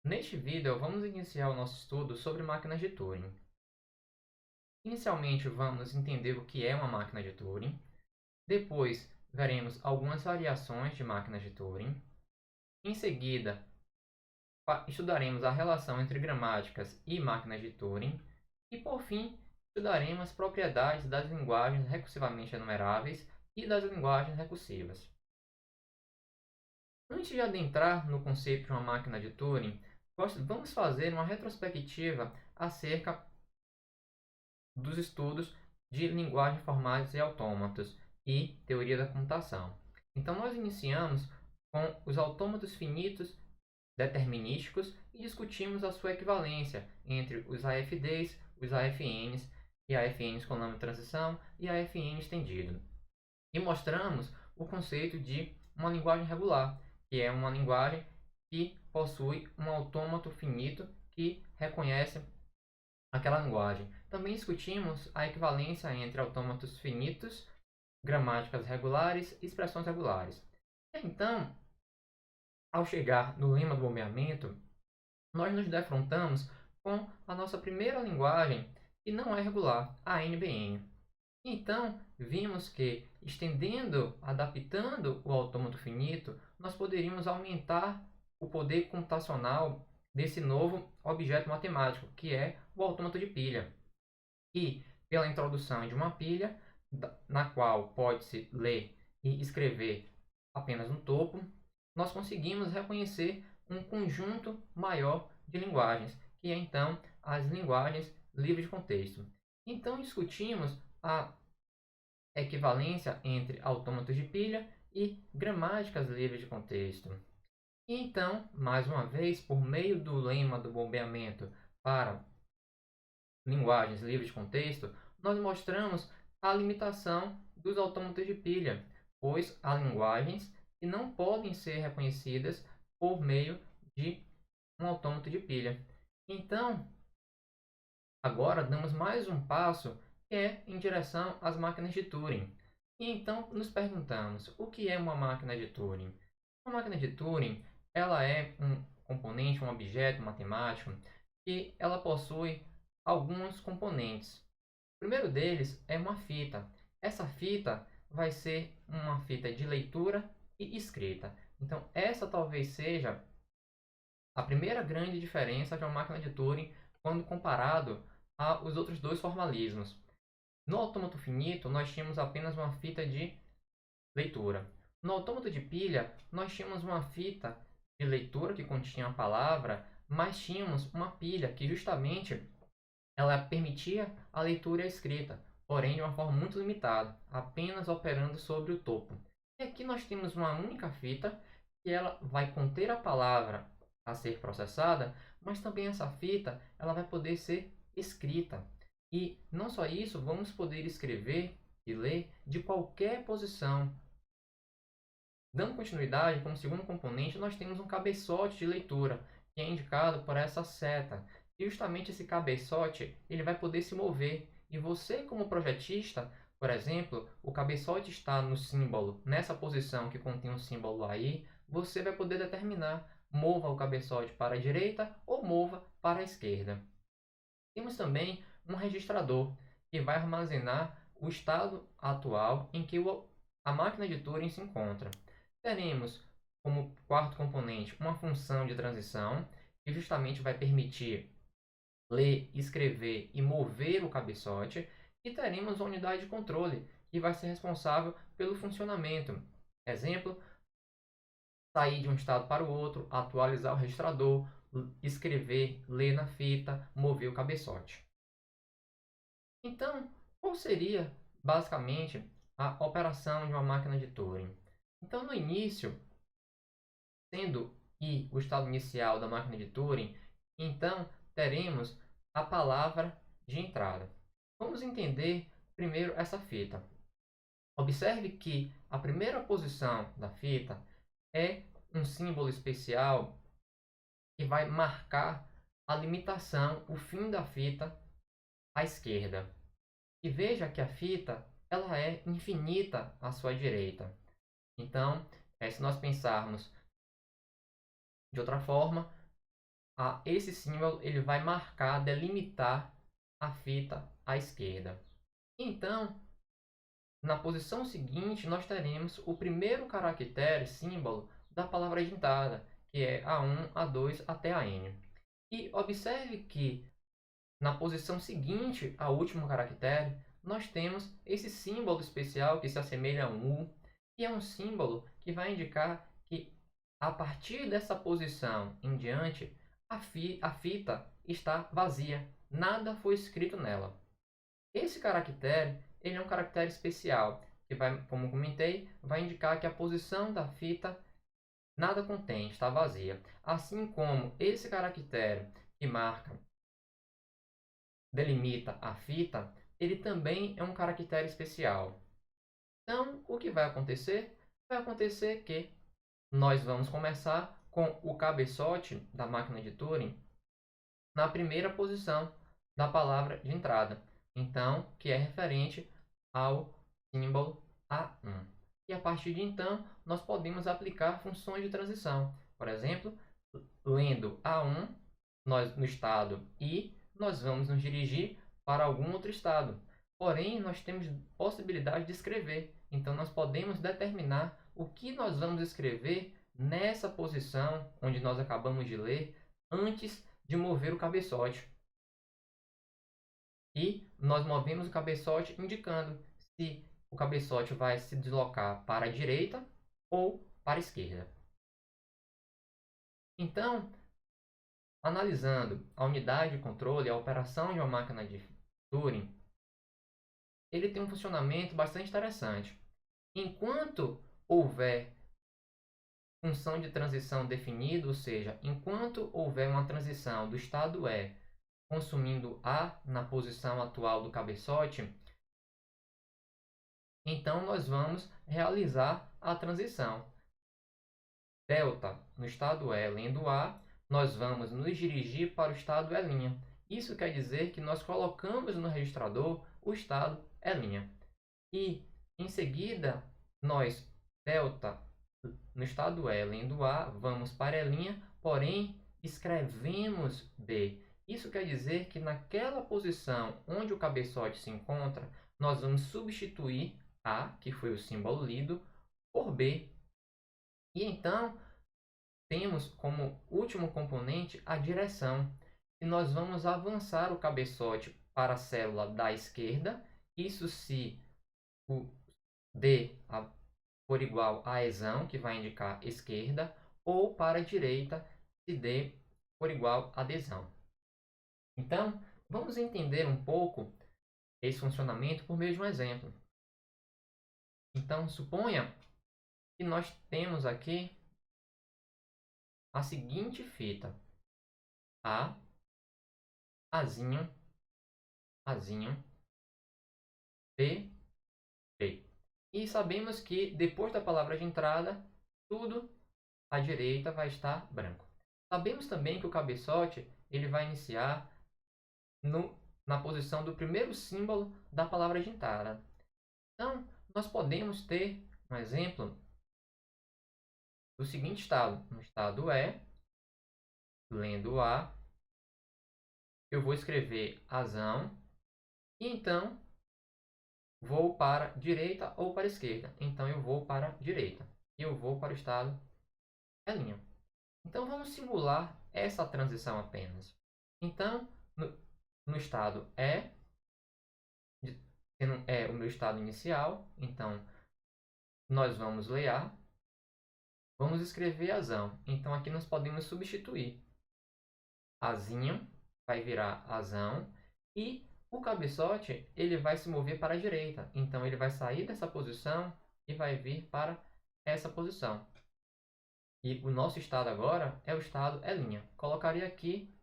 Neste vídeo, vamos iniciar o nosso estudo sobre máquinas de Turing. Inicialmente, vamos entender o que é uma máquina de Turing. Depois, veremos algumas variações de máquinas de Turing. Em seguida, estudaremos a relação entre gramáticas e máquinas de Turing. E, por fim, estudaremos as propriedades das linguagens recursivamente enumeráveis e das linguagens recursivas. Antes de adentrar no conceito de uma máquina de Turing, vamos fazer uma retrospectiva acerca dos estudos de linguagens formais e autômatos e teoria da computação. Então, nós iniciamos com os autômatos finitos determinísticos e discutimos a sua equivalência entre os AFDs, os AFNs e AFNs com nome de transição e AFN estendido. E mostramos o conceito de uma linguagem regular, que é uma linguagem que possui um autômato finito que reconhece aquela linguagem. Também discutimos a equivalência entre autômatos finitos, gramáticas regulares e expressões regulares. Então, ao chegar no lema do bombeamento, nós nos defrontamos com a nossa primeira linguagem, que não é regular, a NBN. Então, vimos que, estendendo, adaptando o autômato finito, nós poderíamos aumentar o poder computacional desse novo objeto matemático, que é o autômato de pilha. E, pela introdução de uma pilha, na qual pode-se ler e escrever apenas no topo, nós conseguimos reconhecer um conjunto maior de linguagens, que é então as linguagens livres de contexto. Então, discutimos a equivalência entre autômatos de pilha e gramáticas livres de contexto. E então, mais uma vez, por meio do lema do bombeamento para linguagens livres de contexto, nós mostramos a limitação dos autômatos de pilha, pois há linguagens que não podem ser reconhecidas por meio de um autômato de pilha. Então, agora damos mais um passo que é em direção às máquinas de Turing. E então nos perguntamos, o que é uma máquina de Turing? Uma máquina de Turing, ela é um componente, um objeto matemático que ela possui alguns componentes. O primeiro deles é uma fita. Essa fita vai ser uma fita de leitura e escrita. Então, essa talvez seja a primeira grande diferença de uma máquina de Turing quando comparado aos outros dois formalismos. No autômato finito, nós tínhamos apenas uma fita de leitura. No autômato de pilha, nós tínhamos uma fita de leitura que continha a palavra, mas tínhamos uma pilha que justamente ela permitia a leitura e a escrita, porém de uma forma muito limitada, apenas operando sobre o topo. E aqui nós temos uma única fita que ela vai conter a palavra a ser processada, mas também essa fita ela vai poder ser escrita. E não só isso, vamos poder escrever e ler de qualquer posição. Dando continuidade, como segundo componente, nós temos um cabeçote de leitura, que é indicado por essa seta. E justamente esse cabeçote ele vai poder se mover. E você, como projetista, por exemplo, o cabeçote está no símbolo, nessa posição que contém um símbolo aí, você vai poder determinar, mova o cabeçote para a direita ou mova para a esquerda. Temos também um registrador, que vai armazenar o estado atual em que a máquina de Turing se encontra. Teremos como quarto componente uma função de transição, que justamente vai permitir ler, escrever e mover o cabeçote. E teremos uma unidade de controle, que vai ser responsável pelo funcionamento. Exemplo, sair de um estado para o outro, atualizar o registrador, escrever, ler na fita, mover o cabeçote. Então, qual seria basicamente a operação de uma máquina de Turing? Então, no início, sendo I o estado inicial da máquina de Turing, então teremos a palavra de entrada. Vamos entender primeiro essa fita. Observe que a primeira posição da fita é um símbolo especial que vai marcar a limitação, o fim da fita à esquerda. E veja que a fita ela é infinita à sua direita. Então, se nós pensarmos de outra forma, esse símbolo ele vai marcar, delimitar a fita à esquerda. Então, na posição seguinte, nós teremos o primeiro caractere, símbolo, da palavra digitada, que é A1, A2 até a N. E observe que na posição seguinte ao último caractere, nós temos esse símbolo especial que se assemelha a um U, que é um símbolo que vai indicar que a partir dessa posição em diante, a fita está vazia, nada foi escrito nela. Esse caractere ele é um caractere especial, que vai, como comentei, vai indicar que a posição da fita nada contém, está vazia. Assim como esse caractere que marca, delimita a fita, ele também é um caractere especial. Então, o que vai acontecer? Vai acontecer que nós vamos começar com o cabeçote da máquina de Turing na primeira posição da palavra de entrada. Então, que é referente ao símbolo A1. E a partir de então, nós podemos aplicar funções de transição. Por exemplo, lendo A1, nós, no estado I, nós vamos nos dirigir para algum outro estado. Porém, nós temos possibilidade de escrever. Então, nós podemos determinar o que nós vamos escrever nessa posição onde nós acabamos de ler, antes de mover o cabeçote. E nós movemos o cabeçote indicando se o cabeçote vai se deslocar para a direita ou para a esquerda. Então, analisando a unidade de controle, a operação de uma máquina de Turing, ele tem um funcionamento bastante interessante. Enquanto houver função de transição definida, ou seja, enquanto houver uma transição do estado E consumindo A na posição atual do cabeçote, então nós vamos realizar a transição. Delta no estado E lendo A, nós vamos nos dirigir para o estado E'. Isso quer dizer que nós colocamos no registrador o estado E'. E em seguida, nós, delta no estado E lendo A, vamos para E', porém escrevemos B. Isso quer dizer que naquela posição onde o cabeçote se encontra, nós vamos substituir A, que foi o símbolo lido, por B. E então, temos como último componente a direção. E nós vamos avançar o cabeçote para a célula da esquerda, isso se o D for igual a adesão, que vai indicar esquerda, ou para a direita, se D for igual a adesão. Então, vamos entender um pouco esse funcionamento por meio de um exemplo. Então, suponha que nós temos aqui a seguinte fita: A, Azinho, Azinho, B, B. E sabemos que depois da palavra de entrada, tudo à direita vai estar branco. Sabemos também que o cabeçote ele vai iniciar na posição do primeiro símbolo da palavra de entrada. Então, nós podemos ter um exemplo do seguinte estado. No estado E, lendo A, eu vou escrever azão e então vou para direita ou para esquerda. Então, eu vou para a direita e eu vou para o estado E'. Então, vamos simular essa transição apenas. Então, no estado E, sendo o meu estado inicial, então nós vamos ler A, vamos escrever azão. Então, aqui nós podemos substituir. Azinho vai virar azão e o cabeçote ele vai se mover para a direita. Então, ele vai sair dessa posição e vai vir para essa posição. E o nosso estado agora é o estado E'. Colocaria aqui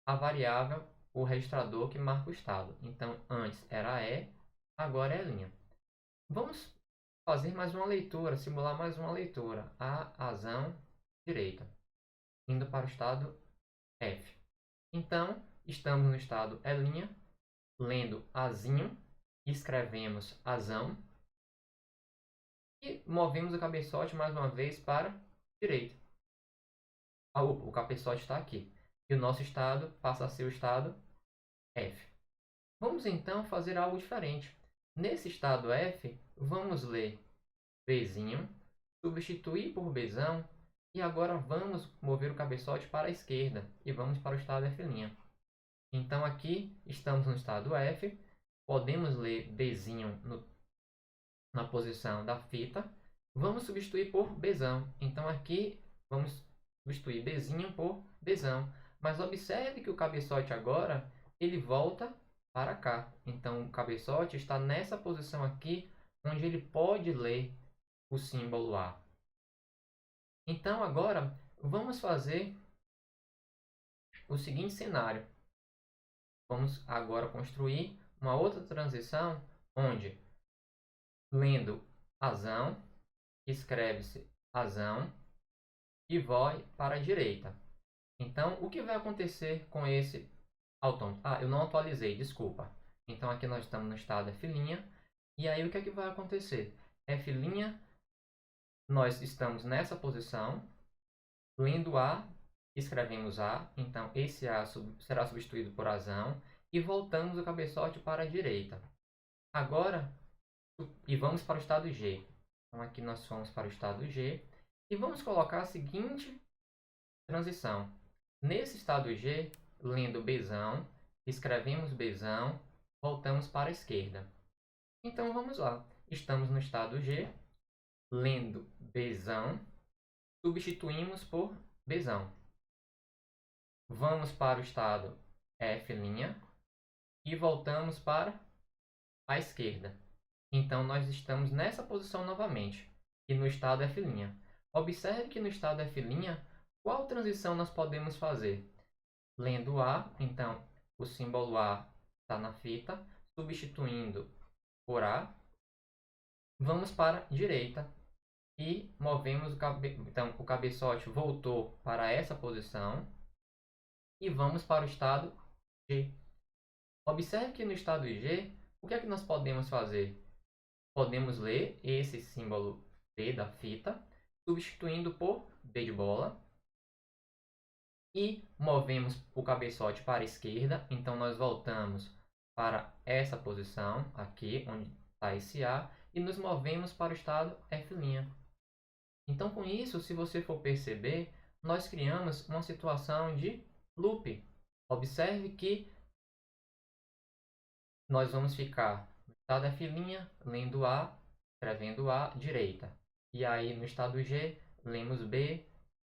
a variável, o registrador que marca o estado. Então, antes era E, agora é E'. Vamos fazer mais uma leitura, simular mais uma leitura. A, azão, direita, indo para o estado F. Então, estamos no estado E', lendo azinho, escrevemos azão e movemos o cabeçote mais uma vez para a direita. O cabeçote está aqui. e o nosso estado passa a ser o estado F. Vamos então fazer algo diferente. Nesse estado F, vamos ler Bzinho, substituir por Bzão, e agora vamos mover o cabeçote para a esquerda e vamos para o estado F'. Então aqui estamos no estado F, podemos ler Bzinho na posição da fita, vamos substituir por Bzão. Então aqui vamos substituir Bzinho por Bzão. Mas observe que o cabeçote agora ele volta para cá. Então o cabeçote está nessa posição aqui, onde ele pode ler o símbolo A. Então agora vamos fazer o seguinte cenário. Vamos agora construir uma outra transição onde, lendo azão, escreve-se azão e vai para a direita. Então, o que vai acontecer com esse autômato? Ah, eu não atualizei, desculpa. Então, aqui nós estamos no estado F'. E aí, o que é que vai acontecer? F', nós estamos nessa posição. Lendo A, escrevemos A. Então, esse A será substituído por azão. E voltamos o cabeçote para a direita. Agora, e vamos para o estado G. Então, aqui nós fomos para o estado G. E vamos colocar a seguinte transição. Nesse estado G, lendo Bzão, escrevemos Bzão, voltamos para a esquerda. Então vamos lá. Estamos no estado G, lendo Bzão, substituímos por Bzão. Vamos para o estado F' e voltamos para a esquerda. Então nós estamos nessa posição novamente, e no estado F'. Observe que no estado F', qual transição nós podemos fazer? Lendo A, então o símbolo A está na fita, substituindo por A, vamos para a direita e movemos então o cabeçote voltou para essa posição e vamos para o estado G. Observe que no estado G, o que é que nós podemos fazer? Podemos ler esse símbolo B da fita, substituindo por B de bola, e movemos o cabeçote para a esquerda, então nós voltamos para essa posição aqui, onde está esse A, e nos movemos para o estado F'. Então, com isso, se você for perceber, nós criamos uma situação de loop. Observe que nós vamos ficar no estado F', lendo A, escrevendo A, direita. E aí, no estado G, lemos B,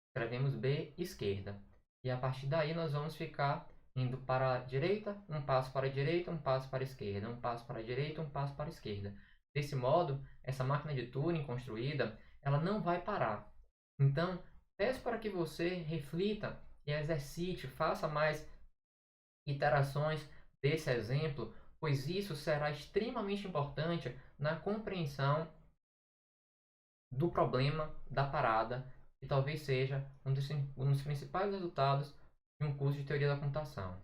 escrevemos B, esquerda. E a partir daí nós vamos ficar indo para a direita, um passo para a direita, um passo para a esquerda, um passo para a direita, um passo para a esquerda. Desse modo, essa máquina de Turing construída, ela não vai parar. Então, peço para que você reflita e exercite, faça mais iterações desse exemplo, pois isso será extremamente importante na compreensão do problema da parada, que talvez seja um dos principais resultados de um curso de teoria da computação.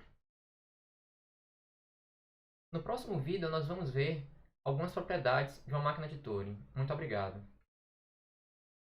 No próximo vídeo, nós vamos ver algumas propriedades de uma máquina de Turing. Muito obrigado.